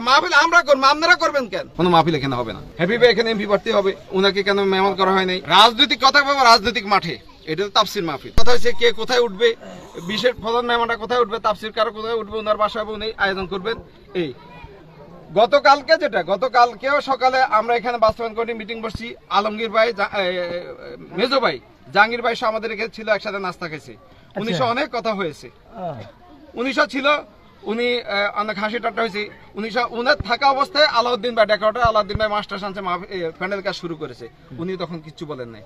মাহফিল আমরা করবো, আপনারা করবেন কেন? কোনো মাহফিল এখানে হবে না। হ্যাপি ভাই এখানে এমপি প্রার্থী হবে, উনাকে কেন মেহমান করা হয় নাই? রাজনৈতিক কথা বলবো রাজনৈতিক মাঠে, এটা তো তাফসির মাহফিল। কথা হচ্ছে কে কোথায় উঠবে, বিশেষ প্রধান মেহমানটা কোথায় উঠবে, তাফসির কারো কোথায় উঠবে, ওনার বাসায় উনি আয়োজন করবেন। এই গতকালকেও সকালে আমরা এখানে বাস্তবায়ন কমিটি মিটিং বসছি। আলমগীর ভাই, মেজো ভাই, জাহাঙ্গীর ভাই আমাদের এখানে ছিল, একসাথে নাস্তা খেয়েছে। 1900 অনেক কথা হয়েছে, 1900 ছিল, উনি অনেক হাসি ঠাট্টা হয়েছে। 1900 উনার থাকা অবস্থায় আলাউদ্দিন ভাই ডেকোরেটর আলাউদ্দিন ভাই মাস্টার সানসে প্যান্ডেল কাজ শুরু করেছে, উনি তখন কিচ্ছু বলেন নাই।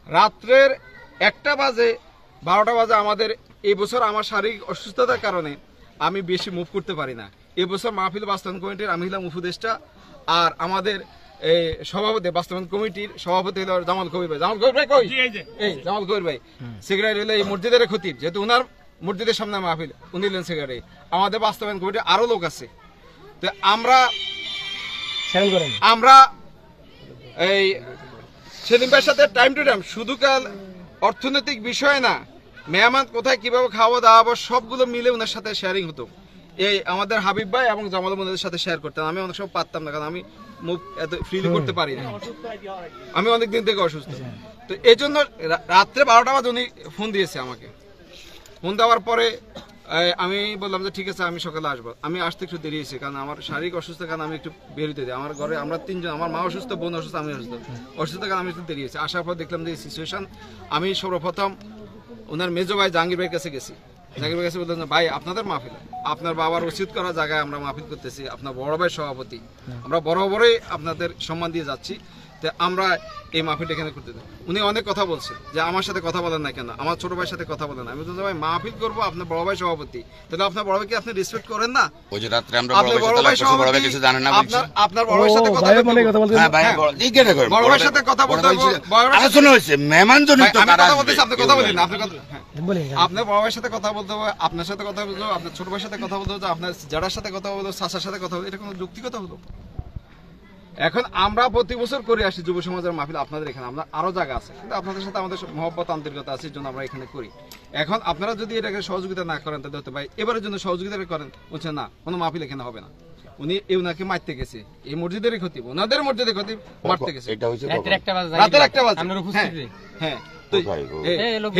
রাত্রের 1টা বাজে 12টা বাজে আমাদের এই বছর আমার শারীরিক অসুস্থতার কারণে আমি বেশি মুভ করতে পারি না। এবছর মাহফিল বাস্তবায়ন কমিটির আমি হলাম উপদেষ্টা, আর আমাদের এই সভাপতি বাস্তবায়ন কমিটির সভাপতি হলো জামাল কবির ভাই। জামাল কবির ভাই কই? এই জামাল কবির ভাই সেক্রেটারি হলো এই মসজিদের খতিব, যেহেতু উনার মসজিদের সামনে মাহফিল, উনি হলেন সেক্রেটারি। আমাদের বাস্তবায়ন কমিটির আরো লোক আছে। তো আমরা এই সেলিম ভাইয়ের সাথে টাইম টু টাইম, শুধু কাল অর্থনৈতিক বিষয় না, মেহমান কোথায় কিভাবে খাওয়া দাওয়া সবগুলো মিলে ওনার সাথে শেয়ারিং হতো। এই আমাদের হাবিব ভাই এবং জামাল মোনাদের সাথে শেয়ার করতেন। আমি অনেক সময় পারতাম না, কারণ আমি মুখ এত ফ্রিলি করতে পারি না, আমি অনেকদিন থেকে অসুস্থ। তো এই জন্য রাত্রে 12টা বাজে উনি ফোন দিয়েছে আমাকে। ফোন দেওয়ার পরে আমি বললাম যে ঠিক আছে আমি সকালে আসবো। আমি আসতে একটু দেরি হয়েছে, কারণ আমার শারীরিক অসুস্থ, কারণ আমি একটু বেরোতে দিই। আমার ঘরে আমরা 3 জন, আমার মা অসুস্থ, বোন অসুস্থ, আমি অসুস্থ, কারণ আমি একটু দেরি হয়েছে। আসার পর দেখলাম যে এই সিচুয়েশন। আমি সর্বপ্রথম ওনার মেজো ভাই জাহাঙ্গীর ভাইয়ের কাছে গেছি। জাহাঙ্গীর ভাইয়ের কাছে বললাম ভাই আপনাদের মাহফিল, আপনার বাবার উচিত করা জায়গায় আমরা মাহফিল করতেছি, আপনার বড় ভাই সভাপতি, আমরা বরাবরই আপনাদের সম্মান দিয়ে যাচ্ছি, আমরা এই মাহফিলটা এখানে করতে দিই। উনি অনেক কথা বলছেন যে আমার সাথে কথা বলেন না কেন, আমার ছোট ভাইয়ের সাথে কথা বলেন না। আমি বলছি ভাই মাহফিল করবো, আপনার বড় ভাই সভাপতি, তাহলে আপনার বড় ভাইকে আপনি রেসপেক্ট করেন না? ওই যে রাত্রে আমরা বড় ভাই সভাপতি কিছু জানেন না, আপনার বড় ভাইয়ের সাথে কথা বলতে, হ্যাঁ ভাই বড় ভাইয়ের সাথে কথা বলতে আলোচনা হয়েছে, মেহমানজনিত কথা বলতেছি, আপনি কথা বলেন না, আপনি কথা, হ্যাঁ আপনার বড় ভাইয়ের সাথে কথা বলতে হবে, আপনার সাথে কথা বলতে হবে, আপনার ছোট ভাইয়ের সাথে কথা বলতে হবে, আপনার জেঠার সাথে কথা বলতে হবে, চাচার সাথে কথা বলতে, এটা কোনো যুক্তিগত হলো? এখন আমরা প্রতি বছর করে আসি যুব সমাজের মাহফিল আপনাদের এখানে, আমরা আরো জায়গা আছে, কিন্তু আপনাদের সাথে আমাদের মহব্বত আন্তরিকতা আছে, এই জন্য আমরা এখানে করি। এখন আপনারা যদি এটাকে সহযোগিতা না করেন তাহলে হতে পারে এবারের জন্য সহযোগিতা করেন, বলছেন না কোনো মাহফিল এখানে হবে না। উনি ওনাকে মারতে গেছে, এই মসজিদের ক্ষতি, ওনাদের মসজিদের ক্ষতি মারতে গেছে রাতের 1টা বাজে। হ্যাঁ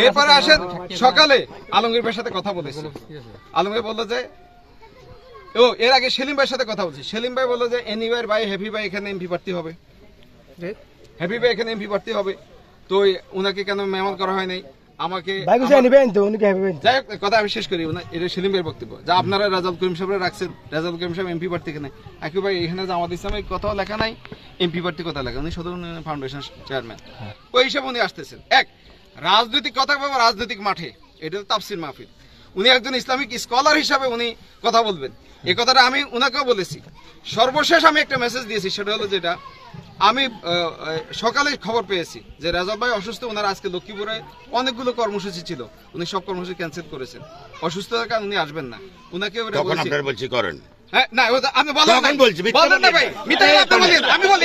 এরপরে আসেন সকালে আলমগীর ভাইয়ের সাথে কথা বলেছি। আলমগীর বললো যে এর আগে সেলিম ভাইয়ের সাথে কথা বলছি। সেলিম ভাই বললো যে এনিওয়ার ভাই হ্যাপি ভাই এখানে এমপি প্রার্থী হবে, হ্যাপি ভাই এখানে এমপি প্রার্থী হবে, তো উনাকে কেন মেহমান করা হয় নাই? আমাকে কথা আমি শেষ করি, এটা সেলিম ভাইয়ের বক্তব্য, যা আপনারা রাজাউল করিম সাহেব রাখছেন, রাজাউল করিম সাহেব এমপি প্রার্থী এখানে, একই ভাই এখানে জামাত ইসলামের কথাও লেখা নাই, এমপি প্রার্থী কথা লেখা, উনি সদর উন্নয়ন ফাউন্ডেশন চেয়ারম্যান, ওই হিসাবে উনি আসতেছেন। রাজনৈতিক কথা বলবো রাজনৈতিক মাঠে, এটা তো তাফসির মাহফিল। উনি একজন ইসলামিক স্কলার হিসাবে উনি কথা বলবেন, এই কথাটা আমি উনাকেও বলেছি। সর্বশেষ আমি একটা মেসেজ দিয়েছি, সেটা হলো যেটা আমি সকালে খবর পেয়েছি যে রাজাব ভাই অসুস্থ, ওনার আজকে লক্ষ্মীপুরে অনেকগুলো কর্মসূচি ছিল, উনি সব কর্মসূচি ক্যান্সেল করেছেন, অসুস্থতার কারণে উনি আসবেন না। উনাকে বলছি করেন, হ্যাঁ না আপনি বলেন না ভাই, আমি বলি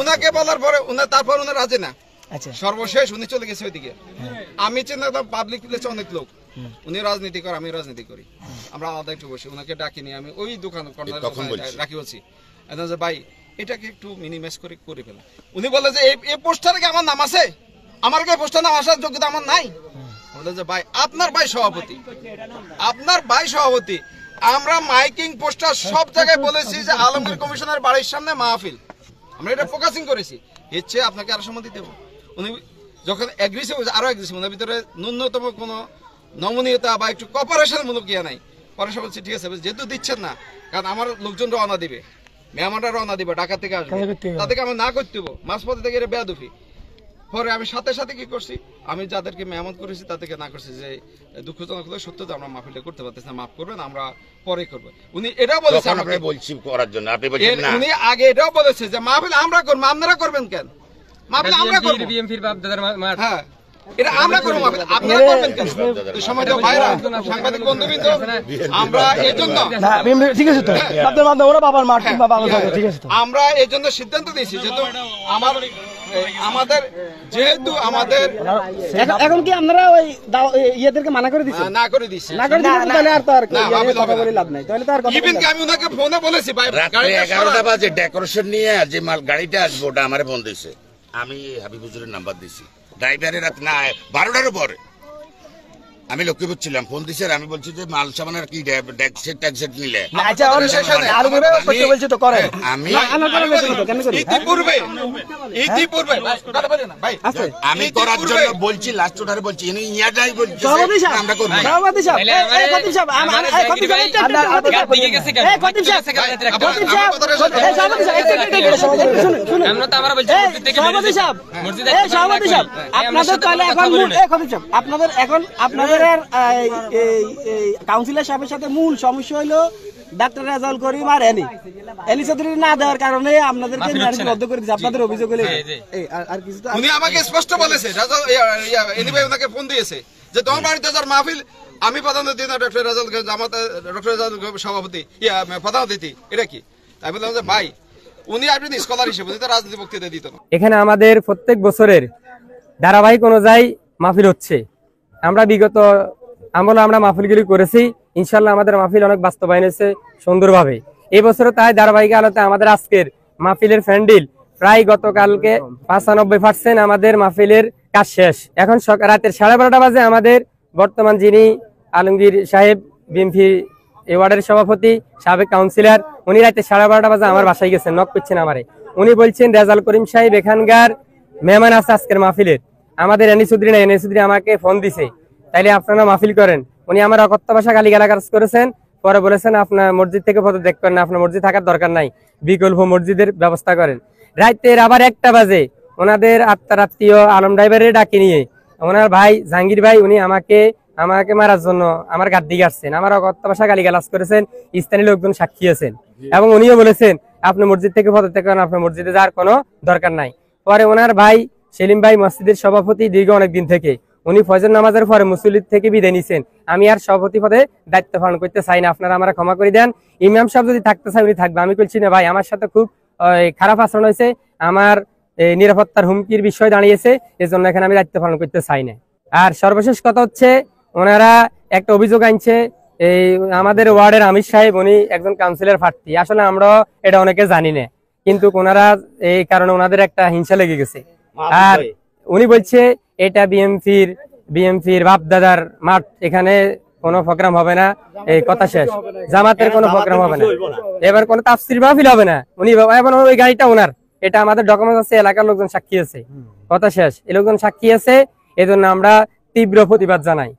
উনাকে বলার পরে তারপর উনি রাজি না, সর্বশেষ উনি চলে গেছে ওইদিকে। আমি চিন্তা করলাম পাবলিক প্লেসে অনেক লোক, উনি রাজনীতি করে, আমি রাজনীতি করি, আমরা আলাদা একটু বসে, ওনাকে ডাকিনি, আমি ওই দোকান রাখি বলছি ভাই এটাকে একটু মিনিমাইজ করে ফেলা। উনি বলে যে এই পোস্টারে কি আমার নাম আছে? আমার কি পোস্টার নাম আসার যোগ্যতা আমার নাই? বলে যে ভাই আপনার ভাই সভাপতি, আপনার ভাই সভাপতি, আমরা মাইকিং পোস্টার সব জায়গায় বলেছি যে আলমগীর কমিশনের বাড়ির সামনে মাহফিল, আমরা এটা ফোকাসিং করেছি, ইচ্ছে আপনাকে আরো সম্মতি দেবো। উনি যখন অ্যাগ্রেসিভ হয়েছে, আরো অ্যাগ্রেসিভ, ওনার ভিতরে ন্যূনতম কোনো নমনীয়তা বা একটু কপারেশন মূলক ইয়ে নাই। পরে সব বলছি ঠিক আছে, যেহেতু দিচ্ছেন না, কারণ আমার লোকজন রওনা দিবে, মেহমানরা রওনা দিবে, ঢাকা থেকে আসবে, তাদেরকে আমার না করতে হবো, মাঝপথে থেকে এটা বেয়াদফি। পরে আমি সাথে সাথে কি করছি, আমি যাদেরকে মেহমান করেছি তাদেরকে না করছি যে দুঃখজনক হলে সত্য যে আমরা মাহফিলটা করতে পারতেছি না, মাফ করবেন, আমরা পরে করবো। উনি এটাও বলেছে উনি আগে এটাও বলেছে যে মাহফিল আমরা করবো, আপনারা করবেন কেন? মাহফিল আমরা করবো, হ্যাঁ এটা আমরা করবো, মাহফিল আপনারা করবেন কেন? সময়টা ভাইরা সাংবাদিক বন্ধুবৃন্দ, আমরা এই জন্য আমরা এই জন্য সিদ্ধান্ত দিয়েছি, যেহেতু আমাদের যেহেতু আমাদের এখন কি আপনারা ওই ইয়েদেরকে মানা করে দিচ্ছেন? না করে দিচ্ছি, না করে দিচ্ছেন তাহলে আর তো আর কথা বলে লাভ নাই, তাহলে তো আর কথা ইভেন কি আমি ওনাকে ফোনে বলেছি ভাই রাত্রে 11টা বাজে ডেকোরেশন নিয়ে যে মাল গাড়িটা আসবো ওটা আমারে ফোন দিয়েছে, আমি হাবিব হুজুরের নাম্বার দিছি ড্রাইভারের রাত না 12টার পরে আমি লক্ষ্মীপুর ছিলাম, ফোন দিছে আমি বলছি যে মাল সামানের কি ট্যাক্সেট নিলে আচ্ছা আর করতে বলছি তো করেন আমি ইতিপূর্বে ভাই আমি করার জন্য বলছি লাস্ট ওটারে বলছি ইনি ইয়াটাই বলছি সভাপতি সাহেব, আমরা করব সভাপতি সাহেব, এই খতিব সাহেব, খতিব সাহেব দিকে গেছে কেন? এই খতিব সাহেব, খতিব সাহেব, এই সভাপতি সাহেব, শুনুন আমরা তো আমরা বলছি মসজিদ থেকে সভাপতি সাহেব, এই সভাপতি সাহেব, আপনাদের তাহলে এখন এই খতিব সাহেব, আপনাদের এখন আপনাদের কাউন্সিলর সাহেবের সাথে মূল সমস্যা হলো ডাক্তার রেজাউল করিম আর এনি চৌধুরী না দেওয়ার কারণে আপনাদেরকে রদ্দ করে দিচ্ছে। আপনাদের অভিযোগ হলে আর কিছু তো উনি আমাকে স্পষ্ট বলেছে, এনি ভাই ওনাকে ফোন দিয়েছে যে তোমার বাড়িতে যার মাহফিল আমি প্রধান অতিথি না ডক্টর রেজাউল জামাতে ডক্টর রেজাউল সভাপতি প্রধান অতিথি, এটা কি? আমি বললাম যে ভাই উনি আপনি স্কলার হিসেবে উনি তো রাজনীতি বক্তৃতা দিত না। এখানে আমাদের প্রত্যেক বছরের ধারাবাহিক অনুযায়ী মাহফিল হচ্ছে, আমরা বিগত আমলে আমরা মাহফিলগুলি করেছি, ইনশাল্লাহ আমাদের মাহফিল অনেক বাস্তবায়ন হয়েছে সুন্দরভাবে। এই বছরও তাই ধারাবাহিক আলোতে আমাদের আজকের মাহফিলের ফ্যান্ডিল প্রায় গতকালকে 95% আমাদের মাহফিলের কাজ শেষ। এখন রাতের 12:30 বাজে আমাদের বর্তমান যিনি আলমগীর সাহেব বিএমপি ওয়ার্ডের সভাপতি সাবেক কাউন্সিলর, উনি রাতে 12:30 বাজে আমার বাসায় গেছেন, নক করছেন আমারে। উনি বলছেন রেজাউল করিম সাহেব এখানকার মেহমান আছে আজকের মাহফিলের, আমাদের এনি চৌধুরী না, এনি চৌধুরী আমাকে ফোন দিছে, তাইলে আপনারা মাহফিল করেন। উনি আমার অকথ্য ভাষা গালিগালাজ করেছেন, পরে বলেছেন আপনার মসজিদ থেকে পদত্যাগ করেন, আপনার মসজিদ থাকার দরকার নাই, বিকল্প মসজিদের ব্যবস্থা করেন। রাতের আবার 1টা বাজে ওনাদের আত্মীয় আলম ড্রাইভারের ডাকি নিয়ে ওনার ভাই জাহাঙ্গীর ভাই উনি আমাকে মারার জন্য আমার গাড় দিকে আসছেন, আমার অকথ্য ভাষা গালিগালাজ করেছেন, স্থানীয় লোকজন সাক্ষী আছেন এবং উনিও বলেছেন আপনি মসজিদ থেকে পদত্যাগ করেন, আপনার মসজিদে যাওয়ার কোনো দরকার নাই। পরে ওনার ভাই সেলিম ভাই মসজিদের সভাপতি দীর্ঘ অনেকদিন থেকে, উনি ফজর নামাজের পরে মুসল্লিদ থেকে বিদায় নিছেন, আমি আর সভাপতি পদে দায়িত্ব পালন করতে চাই না, আপনারা আমার ক্ষমা করে দেন। ইমাম সাহেব যদি থাকতে চাই উনি থাকবে, আমি বলছি না ভাই আমার সাথে খুব খারাপ আচরণ হয়েছে, আমার নিরাপত্তার হুমকির বিষয় দাঁড়িয়েছে, এজন্য এখানে আমি দায়িত্ব পালন করতে চাই না। আর সর্বশেষ কথা হচ্ছে ওনারা একটা অভিযোগ আনছে, এই আমাদের ওয়ার্ডের আমির সাহেব উনি একজন কাউন্সিলর প্রার্থী, আসলে আমরা এটা অনেকে জানি না, কিন্তু ওনারা এই কারণে ওনাদের একটা হিংসা লেগে গেছে। আর উনি বলছে এটা বিএমপির বাপদাদার মাঠ, এখানে কোনো প্রোগ্রাম হবে না, এই কথা শেষ, জামাতের কোনো প্রোগ্রাম হবে না, এবার কোনো তাফসীর মাহফিল হবে না। উনি এখন ওই গাড়িটা ওনার, এটা আমাদের ডকুমেন্ট আছে, এলাকার লোকজন সাক্ষী আছে, কথা শেষ, এই লোকজন সাক্ষী আছে, এজন্য আমরা তীব্র প্রতিবাদ জানাই।